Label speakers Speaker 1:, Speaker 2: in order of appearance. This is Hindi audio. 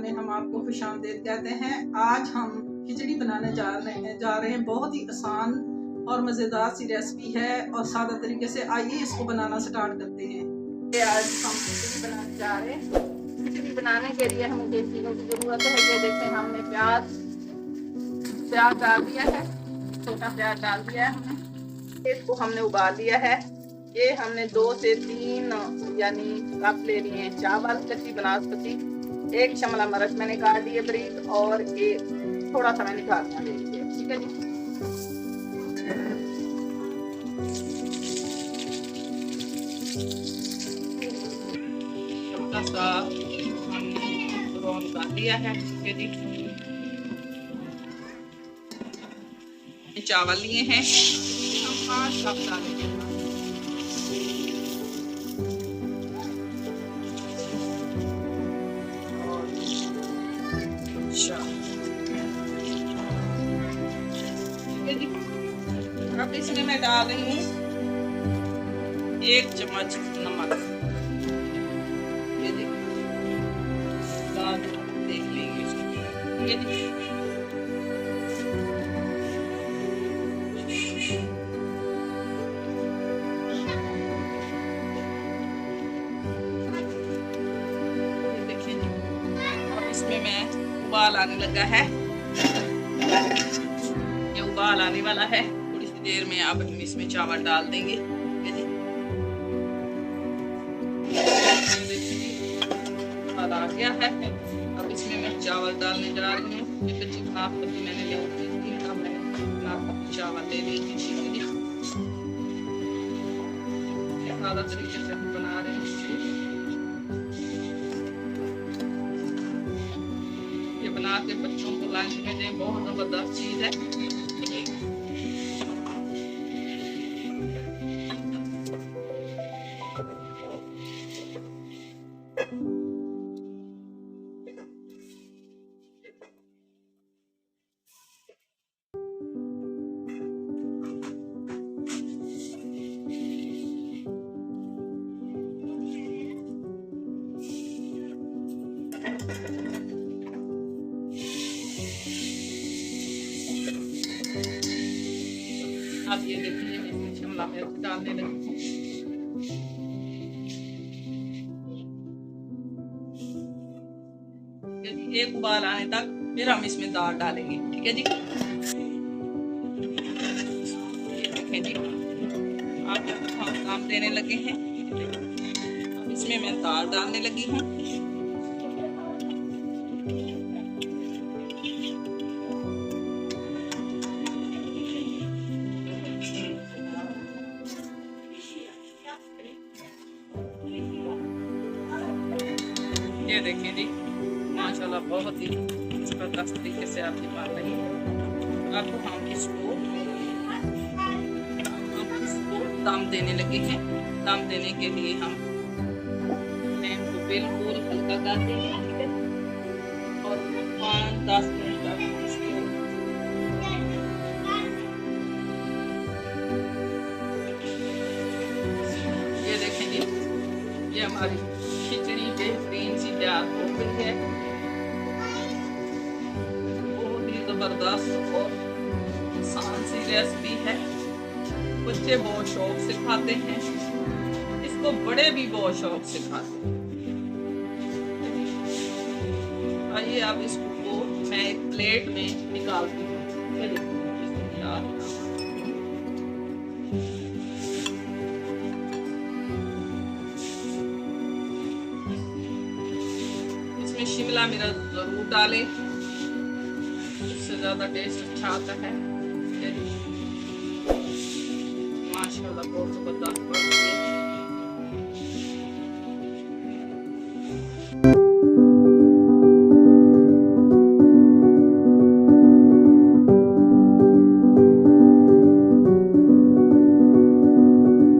Speaker 1: में हम आपको खुशामदीद कहते हैं। आज हम खिचड़ी बनाने जा रहे हैं। बहुत ही आसान और मज़ेदार सी रेसिपी है और सादा तरीके से। आइए इसको बनाना स्टार्ट करते हैं। आज हम खिचड़ी बनाने जा रहे हैं। खिचड़ी बनाने के लिए हमें जिन चीज़ों की ज़रूरत है, ये देखें, हमने प्याज डाल दिया है, छोटा प्याज डाल दिया है हमने। इसको हमने उबाल लिया है। ये हमने 2 से 3 यानी कप ले लिए हैं चावल, कच्ची बनास्पति, 1 शिमला मिर्च मैंने काट दिए बारीक, और ये थोड़ा सा मैंने गाजर ले लिया। ठीक है जी। हल्का सा हमने ब्राउन कर दिया है। ठीक है जी। चावल लिए हैं हम 5 कप डालेंगे। ठीक है जी। अब इसमें मैं डाल रही हूँ 1 चम्मच नमक। ये देख लेंगे इसको। ठीक है जी। इसमें मैं उबाल आने लगा है, ये उबाल आने वाला है। थोड़ी सी देर में अब हम इसमें चावल डाल देंगे। उबाल आ गया है। अब इसमें मैं चावल डालने जा रही हूँ। ये कच्ची बनास्पति मैंने ले ली थी, अब मैंने चावल ले लिए। सादा तरीके से हम बना रहे हैं। बना के बच्चों को लंच में दें, बहुत जबरदस्त चीज है। अब ये देखिए मैं इसमें शिमला मिर्च डालने लगी। यदि 1 उबाल आने तक फिर हम इसमें दाल डालेंगे। ठीक है जी। ये देखें जी, आप हम काम देने लगे हैं। अब इसमें मैं दाल डालने लगी हूँ। ये देखिए जी, माशाल्लाह बहुत ही जबरदस्त तरीके से आपकी बन रही है। अब हम इसको दम देने लगे हैं। दम देने के लिए हम फ्लेम को बिल्कुल हल्का कर देंगे। ठीक है। और 5-10 मिनट तक इसको ये देखें जी, ये हमारी खिचड़ी बेहतरीन सी तैयार हो गई है। बहुत ही जबरदस्त और आसान सी रेसिपी है। बच्चे बहुत शौक से खाते हैं, इसको बड़े भी बहुत शौक से खाते हैं। आइए अब इसको मैं एक प्लेट में निकालती हूँ। शिमला मिर्च जरूर डालें, उससे ज्यादा टेस्ट अच्छा आता है। माशाल्लाह बहुत जबरदस्त बन गई है।